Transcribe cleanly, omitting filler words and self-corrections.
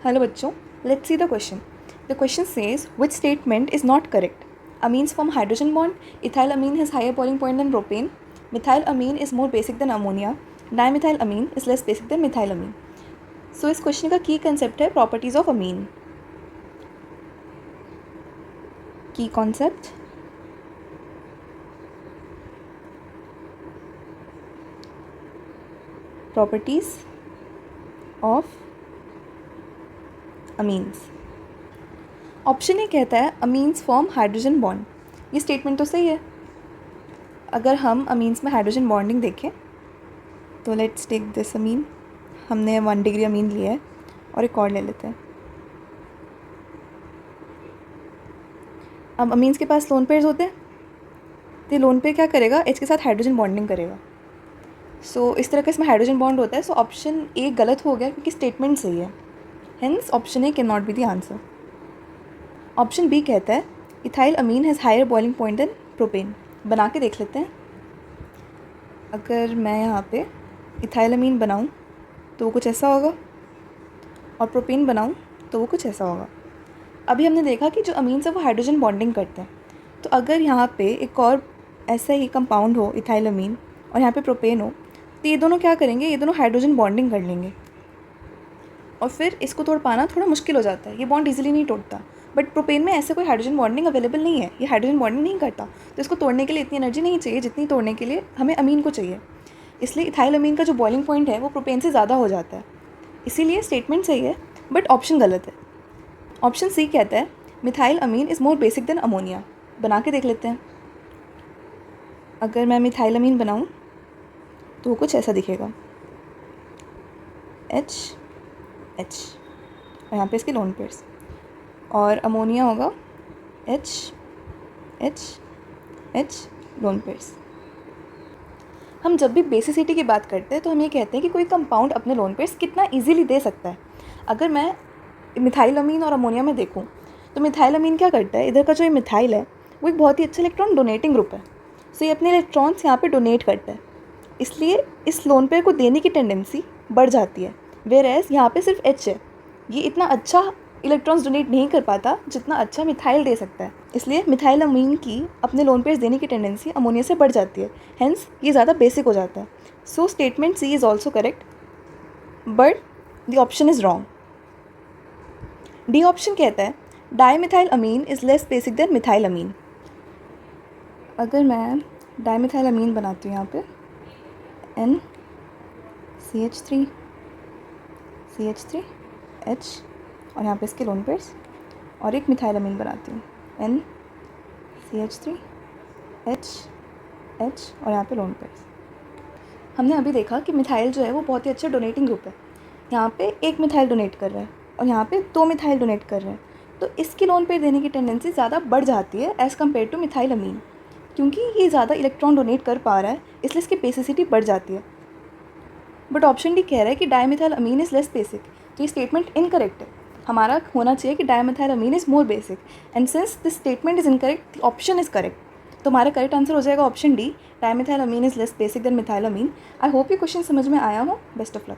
Hello bachcho, let's see the question. The question says, which statement is not correct? Amines form hydrogen bond, ethylamine has higher boiling point than propane, methylamine is more basic than ammonia, dimethylamine is less basic than methylamine. So इस question का की concept है properties of अमीन. की concept properties of amines. Option A कहता है amines form hydrogen bond. ये statement तो सही है. अगर हम अमीन्स में हाइड्रोजन बॉन्डिंग देखें तो लेट्स टेक दिस अमीन. हमने 1 डिग्री अमीन लिया है और एक और ले लेते हैं. अब अमीन्स के पास लोन पेयर्स होते हैं तो लोन पेयर क्या करेगा, एच के साथ हाइड्रोजन बॉन्डिंग करेगा. सो इस तरह का इसमें हाइड्रोजन बॉन्ड होता है. सो ऑप्शन ए गलत हो गया क्योंकि स्टेटमेंट सही है. Hence option A can not be the answer. Option B कहता है ethyl amine has higher boiling point than propane. बना के देख लेते हैं. अगर मैं यहाँ पे इथाइल अमीन बनाऊँ तो वो कुछ ऐसा होगा और प्रोपेन बनाऊँ तो वो कुछ ऐसा होगा. अभी हमने देखा कि जो अमीन्स है वो हाइड्रोजन बॉन्डिंग करते हैं. तो अगर यहाँ पे एक और ऐसा ही कंपाउंड हो इथाइल अमीन और यहाँ पे प्रोपेन हो तो ये दोनों क्या करेंगे, ये दोनों हाइड्रोजन बॉन्डिंग कर लेंगे और फिर इसको तोड़ पाना थोड़ा मुश्किल हो जाता है. ये बॉन्ड इजीली नहीं टूटता. बट प्रोपेन में ऐसे कोई हाइड्रोजन बॉन्डिंग अवेलेबल नहीं है. ये हाइड्रोजन बॉन्डिंग नहीं करता. तो इसको तोड़ने के लिए इतनी एनर्जी नहीं चाहिए जितनी तोड़ने के लिए हमें अमीन को चाहिए. इसलिए इथाइल अमीन का जो बॉइलिंग पॉइंट है वो प्रोपेन से ज़्यादा हो जाता है. इसीलिए स्टेटमेंट सही है बट ऑप्शन गलत है. ऑप्शन सी कहता है methyl amine is more basic than ammonia. बना के देख लेते हैं. अगर मैं मिथाइल अमीन बनाऊँ तो वो कुछ ऐसा दिखेगा, एच एच और यहाँ पे इसके लोन पेयर्स. और अमोनिया होगा H H H lone pairs. हम जब भी बेसिसिटी की बात करते हैं तो हम ये कहते हैं कि कोई कंपाउंड अपने लोन पेयर्स कितना इजीली दे सकता है. अगर मैं मिथाइल अमीन और अमोनिया में देखूं तो मिथाइल अमीन क्या करता है, इधर का जो ये मिथाइल है वो एक बहुत ही अच्छा इलेक्ट्रॉन डोनेटिंग ग्रुप है. सो ये अपने इलेक्ट्रॉन्स यहाँ पे डोनेट करता है. इसलिए इस लोन पेयर को देने की टेंडेंसी बढ़ जाती है. वेयर एज यहाँ पे सिर्फ एच है. ये इतना अच्छा इलेक्ट्रॉन्स डोनेट नहीं कर पाता जितना अच्छा मिथाइल दे सकता है. इसलिए मिथाइल अमीन की अपने लोन पेयर्स देने की टेंडेंसी अमोनिया से बढ़ जाती है. हेंस ये ज़्यादा बेसिक हो जाता है. So statement c is also correct but the option is wrong. D option कहता है dimethyl amine is less basic than methyl amine. अगर मैं डाईमिथाइल अमीन बनाती हूँ यहाँ पे NCH3 CH3 H और यहाँ पे इसके लोन पेयर्स और एक मिथाइल अमीन बनाती हूँ NCH3 H H और यहाँ पे लोन पेयर्स. हमने अभी देखा कि मिथाइल जो है वो बहुत ही अच्छा डोनेटिंग ग्रुप है. यहाँ पे एक मिथाइल डोनेट कर रहा है और यहाँ पे 2 मिथाइल डोनेट कर रहे हैं. तो इसकी लोन पेयर देने की टेंडेंसी ज़्यादा बढ़ जाती है एज़ कम्पेयर टू मिथाइल अमीन. क्योंकि ये ज़्यादा इलेक्ट्रॉन डोनेट कर पा रहा है इसलिए इसकी बेसिसिटी बढ़ जाती है. बट ऑप्शन डी कह रहा है कि dimethyl amine is less basic. तो ये स्टेटमेंट इनकरेक्ट है. हमारा होना चाहिए कि dimethyl amine is more basic. And since this statement is incorrect the option is correct. तो हमारा करेक्ट आंसर हो जाएगा option D, dimethyl amine is less basic than methyl amine. I hope ये क्वेश्चन समझ में आया हो. Best of luck.